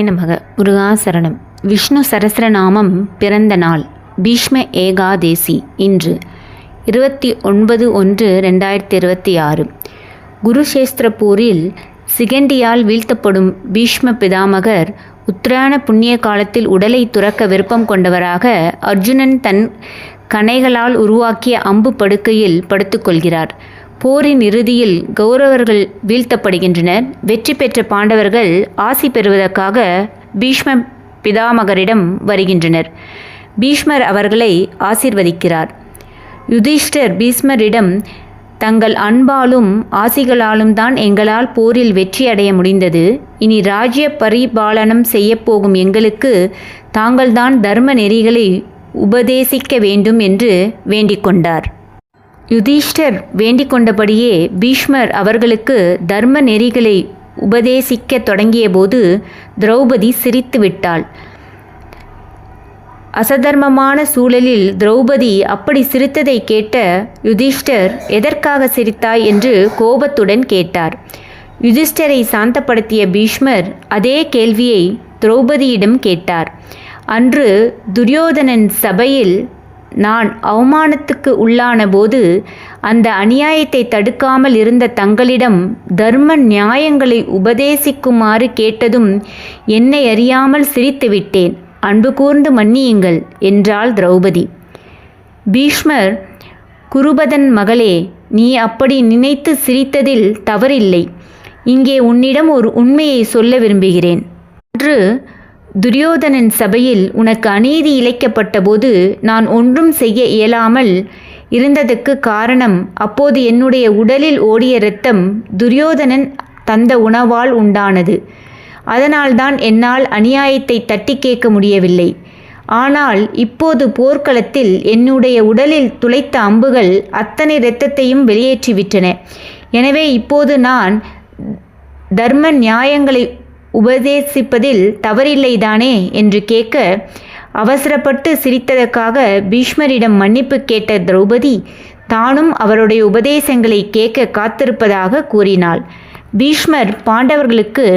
நமக. முருகாசரணம். விஷ்ணு சரஸ்ரநாமம் பிறந்த நாள் பீஷ்ம ஏகாதேசி இன்று 29/1/2026. குருஷேஸ்திரப்பூரில் சிகண்டியால் வீழ்த்தப்படும் பீஷ்ம பிதாமகர் உத்தராயண புண்ணிய காலத்தில் உடலை துறக்க விருப்பம் கொண்டவராக அர்ஜுனன் தன் கணைகளால் உருவாக்கிய அம்பு படுக்கையில் படுத்துக்கொள்கிறார். போரின் இறுதியில் கௌரவர்கள் வீழ்த்தப்படுகின்றனர். வெற்றி பெற்ற பாண்டவர்கள் ஆசி பெறுவதற்காக பீஷ்ம பிதாமகரிடம் வருகின்றனர். பீஷ்மர் அவர்களை ஆசீர்வதிக்கிறார். யுதிஷ்டர் பீஷ்மரிடம், தங்கள் அன்பாலும் ஆசிகளாலும் தான் எங்களால் போரில் வெற்றி அடைய முடிந்தது. இனி ராஜ்ய பரிபாலனம் செய்யப்போகும் எங்களுக்கு தாங்கள்தான் தர்ம நெறிகளை உபதேசிக்க வேண்டும் என்று வேண்டிக் கொண்டார். யுதிஷ்டர் வேண்டிக் கொண்டபடியே பீஷ்மர் அவர்களுக்கு தர்ம நெறிகளை உபதேசிக்க தொடங்கிய போது திரௌபதி சிரித்து விட்டாள். அசதர்மமான சூழலில் திரௌபதி அப்படி சிரித்ததை கேட்ட யுதிஷ்டர், எதற்காக சிரித்தாய் என்று கோபத்துடன் கேட்டார். யுதிஷ்டரை சாந்தப்படுத்திய பீஷ்மர் அதே கேள்வியை திரௌபதியிடம் கேட்டார். அன்று துரியோதனன் சபையில் நான் அவமானத்துக்கு உள்ளான போது அந்த அநியாயத்தை தடுக்காமல் இருந்த தங்களிடம் தர்ம நியாயங்களை உபதேசிக்குமாறு கேட்டதும் என்னை அறியாமல் சிரித்துவிட்டேன். அன்பு கூர்ந்து மன்னியுங்கள் என்றாள் திரௌபதி. பீஷ்மர், குருபதன் மகளே, நீ அப்படி நினைத்து சிரித்ததில் தவறில்லை. இங்கே உன்னிடம் ஒரு உண்மையை சொல்ல விரும்புகிறேன். அன்று துரியோதனன் சபையில் உனக்கு அநீதி இழைக்கப்பட்ட போது நான் ஒன்றும் செய்ய இயலாமல் இருந்ததுக்கு காரணம், அப்போது என்னுடைய உடலில் ஓடிய இரத்தம் துரியோதனன் தந்த உணவால் உண்டானது. அதனால்தான் என்னால் அநியாயத்தை தட்டி கேட்க முடியவில்லை. ஆனால் இப்போது போர்க்களத்தில் என்னுடைய உடலில் துளைத்த அம்புகள் அத்தனை இரத்தத்தையும் வெளியேற்றிவிட்டன. எனவே இப்போது நான் தர்ம நியாயங்களை உபதேசிப்பதில் தவறில்லைதானே என்று கேட்க, அவசரப்பட்டு சிரித்ததற்காக பீஷ்மரிடம் மன்னிப்பு கேட்ட திரௌபதி தானும் அவருடைய உபதேசங்களை கேட்க காத்திருப்பதாக கூறினாள். பீஷ்மர் பாண்டவர்களுக்கு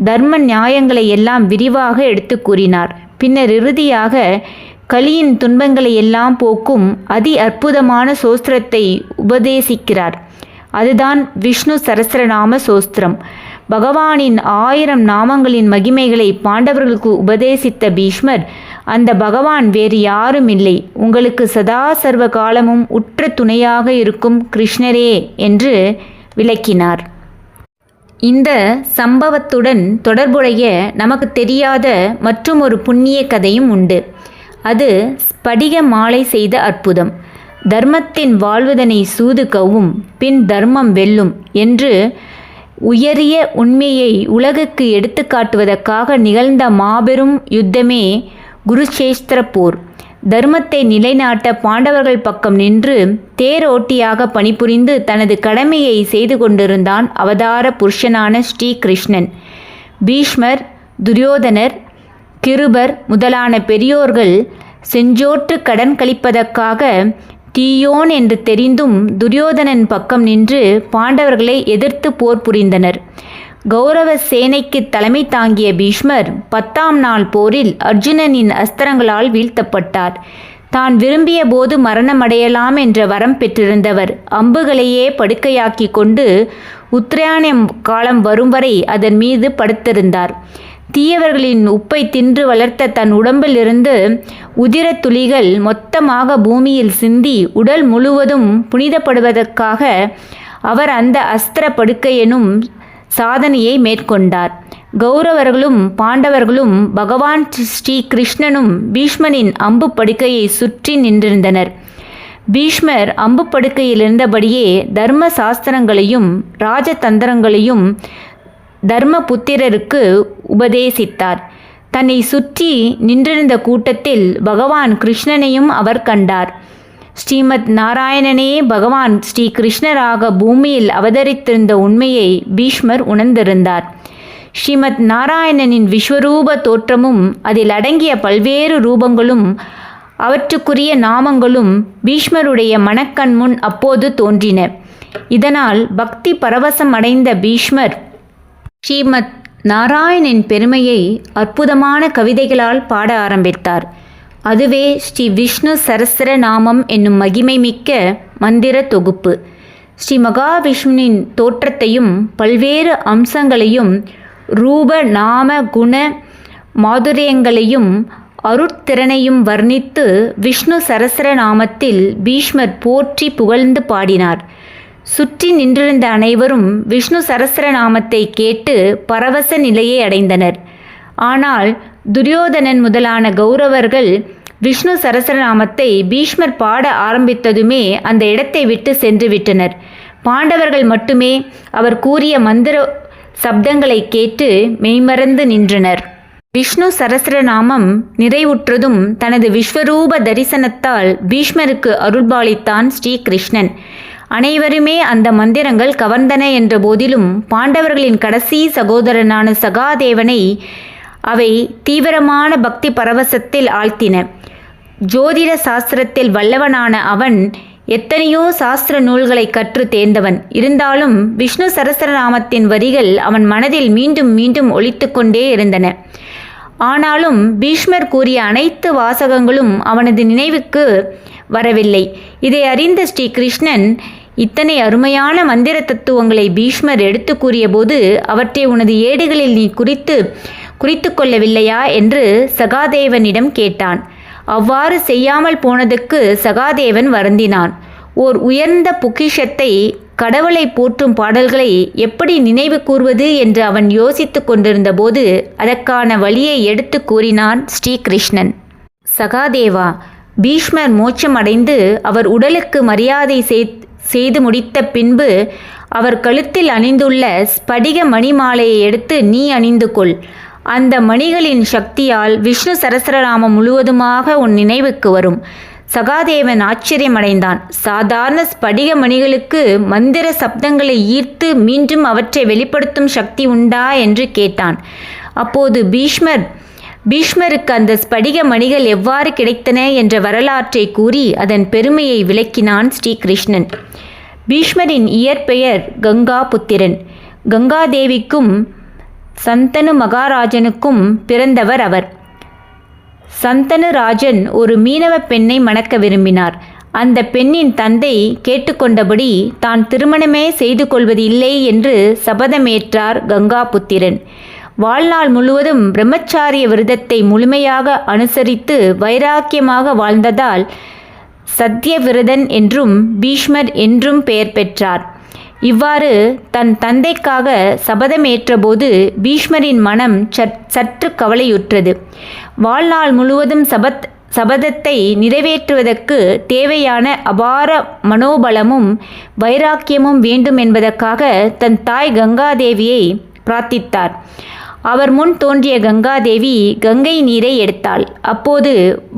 தர்ம நியாயங்களை எல்லாம் விரிவாக எடுத்து கூறினார். பின்னர் இறுதியாக கலியின் துன்பங்களை எல்லாம் போக்கும் அதி அற்புதமான சோஸ்திரத்தை உபதேசிக்கிறார். அதுதான் விஷ்ணு சரஸ்ரநாம சோஸ்திரம். பகவானின் 1000 நாமங்களின் மகிமைகளை பாண்டவர்களுக்கு உபதேசித்த பீஷ்மர், அந்த பகவான் வேறு யாரும் இல்லை, உங்களுக்கு சதா சர்வ காலமும் உற்ற துணையாக இருக்கும் கிருஷ்ணரே என்று விளக்கினார். இந்த சம்பவத்துடன் தொடர்புடைய நமக்கு தெரியாத மற்றும் ஒரு புண்ணிய கதையும் உண்டு. அது ஸ்படிக மாலை செய்த அற்புதம். தர்மத்தின் வாழ்வதனை சூது கவ்வும், பின் தர்மம் வெல்லும் என்று உயரிய உண்மையை உலகுக்கு எடுத்துக்காட்டுவதற்காக நிகழ்ந்த மாபெரும் யுத்தமே குருஷேஸ்திர போர். தர்மத்தை நிலைநாட்ட பாண்டவர்கள் பக்கம் நின்று தேரோட்டியாக பணிபுரிந்து தனது கடமையை செய்து கொண்டிருந்தான் அவதார புருஷனான ஸ்ரீ கிருஷ்ணன். பீஷ்மர், துரியோதனர், கிருபர் முதலான பெரியோர்கள் செஞ்சோற்று கடன் கழிப்பதற்காக தீயோன் என்று தெரிந்தும் துரியோதனன் பக்கம் நின்று பாண்டவர்களை எதிர்த்து போர் புரிந்தனர். கௌரவ சேனைக்கு தலைமை தாங்கிய பீஷ்மர் 10ஆம் நாள் போரில் அர்ஜுனனின் அஸ்திரங்களால் வீழ்த்தப்பட்டார். தான் விரும்பிய போது மரணமடையலாம் என்ற வரம் பெற்றிருந்தவர் அம்புகளையே படுக்கையாக்கி கொண்டு உத்தராயண காலம் வரும் வரை அதன் மீது படுத்திருந்தார். தீயவர்களின் உப்பை தின்று வளர்த்த தன் உடம்பில் இருந்து உதிர துளிகள் மொத்தமாக பூமியில் சிந்தி உடல் முழுவதும் புனிதப்படுவதற்காக அவர் அந்த அஸ்திர படுக்கையெனும் சாதனையை மேற்கொண்டார். கௌரவர்களும் பாண்டவர்களும் பகவான் ஸ்ரீ கிருஷ்ணனும் பீஷ்மனின் அம்பு படுக்கையை சுற்றி நின்றிருந்தனர். பீஷ்மர் அம்பு படுக்கையில் இருந்தபடியே தர்ம சாஸ்திரங்களையும் ராஜதந்திரங்களையும் தர்மபுத்திரருக்கு உபதேசித்தார். தன்னை சுற்றி நின்றிருந்த கூட்டத்தில் பகவான் கிருஷ்ணனையும் அவர் கண்டார். ஸ்ரீமத் நாராயணனே பகவான் ஸ்ரீ கிருஷ்ணராக பூமியில் அவதரித்திருந்த உண்மையை பீஷ்மர் உணர்ந்திருந்தார். ஸ்ரீமத் நாராயணனின் விஸ்வரூப தோற்றமும் அதில் அடங்கிய பல்வேறு ரூபங்களும் அவற்றுக்குரிய நாமங்களும் பீஷ்மருடைய மனக்கண் முன் அப்போது தோன்றின. இதனால் பக்தி பரவசம் அடைந்த பீஷ்மர் ஸ்ரீமத் நாராயணின் பெருமையை அற்புதமான கவிதைகளால் பாட ஆரம்பித்தார். அதுவே ஸ்ரீ விஷ்ணு சரஸ்ர நாமம் என்னும் மகிமை மிக்க மந்திர தொகுப்பு. ஸ்ரீ மகாவிஷ்ணுவின் தோற்றத்தையும் பல்வேறு அம்சங்களையும் ரூப நாம குண மாதுரியங்களையும் அருட்திறனையும் வர்ணித்து விஷ்ணு சரஸ்ர நாமத்தில் பீஷ்மர் போற்றி புகழ்ந்து பாடினார். சுற்றி நின்றிருந்த அனைவரும் விஷ்ணு சரஸ்ர நாமத்தை கேட்டு பரவச நிலையை அடைந்தனர். ஆனால் துரியோதனன் முதலான கௌரவர்கள் விஷ்ணு சரஸ்ரநாமத்தை பீஷ்மர் பாட ஆரம்பித்ததுமே அந்த இடத்தை விட்டு சென்று விட்டனர். பாண்டவர்கள் மட்டுமே அவர் கூறிய மந்திர சப்தங்களை கேட்டு மெய்மறந்து நின்றனர். விஷ்ணு சரஸ்ரநாமம் நிறைவுற்றதும் தனது விஸ்வரூப தரிசனத்தால் பீஷ்மருக்கு அருள்பாலித்தான் ஸ்ரீகிருஷ்ணன். அனைவருமே அந்த மந்திரங்கள் கவர்ந்தன என்ற போதிலும் பாண்டவர்களின் கடைசி சகோதரனான சகாதேவனை அவை தீவிரமான பக்தி பரவசத்தில் ஆழ்த்தின. ஜோதிட சாஸ்திரத்தில் வல்லவனான அவன் எத்தனையோ சாஸ்திர நூல்களை கற்று தேர்ந்தவன். இருந்தாலும் விஷ்ணு சரஸ்ரநாமத்தின் வரிகள் அவன் மனதில் மீண்டும் மீண்டும் ஒலித்து கொண்டே இருந்தன. ஆனாலும் பீஷ்மர் கூறிய அனைத்து வாசகங்களும் அவனது நினைவுக்கு வரவில்லை. இதை அறிந்த ஸ்ரீ கிருஷ்ணன், இத்தனை அருமையான மந்திர தத்துவங்களை பீஷ்மர் எடுத்து கூறியபோது அவற்றை உனது ஏடுகளில் நீ குறித்து கொள்ளவில்லையா என்று சகாதேவனிடம் கேட்டான். அவ்வாறு செய்யாமல் போனதுக்கு சகாதேவன் வருந்தினான். ஓர் உயர்ந்த பொக்கிஷத்தை, கடவுளை போற்றும் பாடல்களை எப்படி நினைவு கூர்வது என்று அவன் யோசித்து கொண்டிருந்த போது அதற்கான வழியை எடுத்து கூறினான் ஸ்ரீகிருஷ்ணன். சகாதேவா, பீஷ்மர் மோட்சம் அடைந்து அவர் உடலுக்கு மரியாதை செய்து முடித்த பின்பு அவர் கழுத்தில் அணிந்துள்ள ஸ்படிக மணிமாலையை எடுத்து நீ அணிந்து கொள். அந்த மணிகளின் சக்தியால் விஷ்ணு சரஸ்ரநாமம் முழுவதுமாக உன் நினைவுக்கு வரும். சகாதேவன் ஆச்சரியமடைந்தான். சாதாரண ஸ்படிக மணிகளுக்கு மந்திர சப்தங்களை ஈர்த்து மீண்டும் அவற்றை வெளிப்படுத்தும் சக்தி உண்டா என்று கேட்டான். அப்போது பீஷ்மருக்கு அந்த ஸ்படிக மணிகள் எவ்வாறு கிடைத்தன என்ற வரலாற்றை கூறி அதன் பெருமையை விளக்கினான் ஸ்ரீகிருஷ்ணன். பீஷ்மரின் இயற்பெயர் கங்காபுத்திரன். கங்காதேவிக்கும் சந்தனு மகாராஜனுக்கும் பிறந்தவர் அவர். சந்தனு ராஜன் ஒரு மீனவ பெண்ணை மணக்க விரும்பினார். அந்த பெண்ணின் தந்தை கேட்டுக்கொண்டபடி தான் திருமணமே செய்து கொள்வது இல்லை என்று சபதமேற்றார் கங்காபுத்திரன். வாழ்நாள் முழுவதும் பிரம்மச்சாரிய விரதத்தை முழுமையாக அனுசரித்து வைராக்கியமாக வாழ்ந்ததால் சத்யவிரதன் என்றும் பீஷ்மர் என்றும் பெயர் பெற்றார். இவ்வாறு தன் தந்தைக்காக சபதமேற்றபோது பீஷ்மரின் மனம் சற்று கவலையுற்றது. வாழ்நாள் முழுவதும் சபதத்தை நிறைவேற்றுவதற்கு தேவையான அபார மனோபலமும் வைராக்கியமும் வேண்டும் என்பதற்காக தன் தாய் கங்காதேவியை பிரார்த்தித்தார். அவர் முன் தோன்றிய கங்காதேவி கங்கை நீரை எடுத்தாள். அப்போது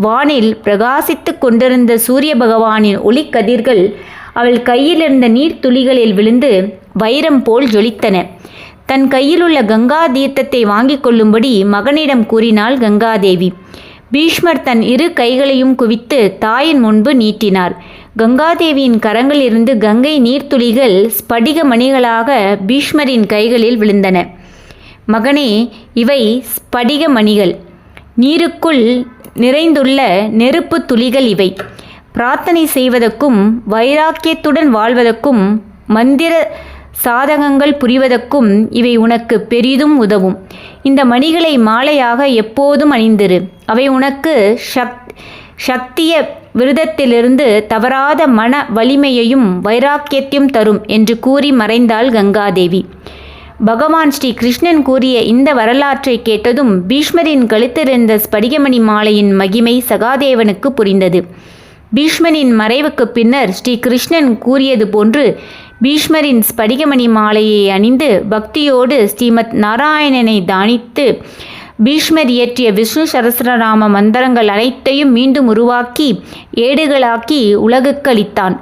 வானில் பிரகாசித்து கொண்டிருந்த சூரிய பகவானின் ஒளிக்கதிர்கள் அவள் கையிலிருந்த நீர்த்துளிகளில் விழுந்து வைரம் போல் ஜொலித்தன. தன் கையிலுள்ள கங்கா தீர்த்தத்தை வாங்கிக் கொள்ளும்படி மகனிடம் கூறினாள் கங்காதேவி. பீஷ்மர் தன் இரு கைகளையும் குவித்து தாயின் முன்பு நீட்டினார். கங்காதேவியின் கரங்களிலிருந்து கங்கை நீர்த்துளிகள் ஸ்படிக மணிகளாக பீஷ்மரின் கைகளில் விழுந்தன. மகனே, இவை ஸ்படிக மணிகள். நீருக்குள் நிறைந்துள்ள நெருப்பு துளிகள் இவை. பிரார்த்தனை செய்வதற்கும் வைராக்கியத்துடன் வாழ்வதற்கும் மந்திர சாதகங்கள் புரிவதற்கும் இவை உனக்கு பெரிதும் உதவும். இந்த மணிகளை மாலையாக எப்போதும் அணிந்திரு. அவை உனக்கு சக்திய விரதத்திலிருந்து தவறாத மன வலிமையையும் வைராக்கியத்தையும் தரும் என்று கூறி மறைந்தாள் கங்காதேவி. பகவான் ஸ்ரீ கிருஷ்ணன் கூறிய இந்த வரலாற்றை கேட்டதும் பீஷ்மரின் கழுத்திருந்த ஸ்படிகமணி மாலையின் மகிமை சகாதேவனுக்கு புரிந்தது. பீஷ்மரின் மறைவுக்கு பின்னர் ஸ்ரீ கிருஷ்ணன் கூறியது போன்று பீஷ்மரின் ஸ்படிகமணி மாலையை அணிந்து பக்தியோடு ஸ்ரீமத் நாராயணனை தானித்து பீஷ்மர் இயற்றிய விஷ்ணு சரஸ்ரநாம மந்திரங்கள் அனைத்தையும் மீண்டும் உருவாக்கி ஏடுகளாக்கி உலகுக்கு அளித்தான்.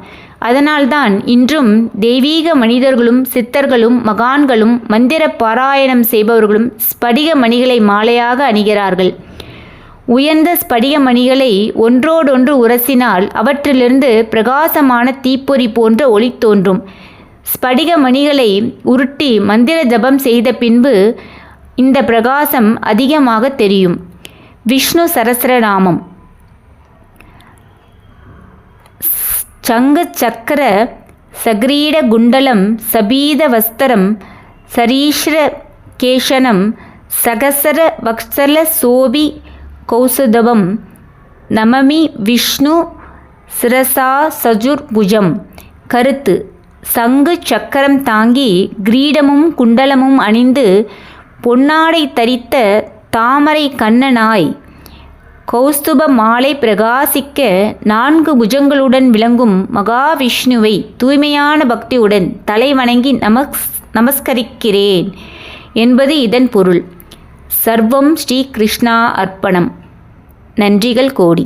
அதனால்தான் இன்றும் தெய்வீக மனிதர்களும் சித்தர்களும் மகான்களும் மந்திர பாராயணம் செய்பவர்களும் ஸ்படிக மணிகளை மாலையாக அணிகிறார்கள். உயர்ந்த ஸ்படிக மணிகளை ஒன்றோடொன்று உரசினால் அவற்றிலிருந்து பிரகாசமான தீப்பொறி போன்ற ஒளி தோன்றும். ஸ்படிக மணிகளை உருட்டி மந்திர ஜபம் செய்த பின்பு இந்த பிரகாசம் அதிகமாக தெரியும். விஷ்ணு சரஸ்ரநாமம். சங்க சக்கர சக்ரீட குண்டலம் சபீத வஸ்திரம் சரீஷ்ர கேஷனம் சகசர வக்சல சோபி கௌசுதவம் நமமி விஷ்ணு சிரசா சஜுர்புஜம். கருத்து: சங்கு சக்கரம் தாங்கி கிரீடமும் குண்டலமும் அணிந்து பொன்னாடை தரித்த தாமரை கண்ணனாய் கௌஸ்துப மாலை பிரகாசிக்க 4 புஜங்களுடன் விளங்கும் மகாவிஷ்ணுவை தூய்மையான பக்தியுடன் தலை வணங்கி நமஸ்கரிக்கிறேன் என்பது இதன் பொருள். சர்வம் ஸ்ரீ கிருஷ்ணா அர்ப்பணம். நன்றிகள் கோடி.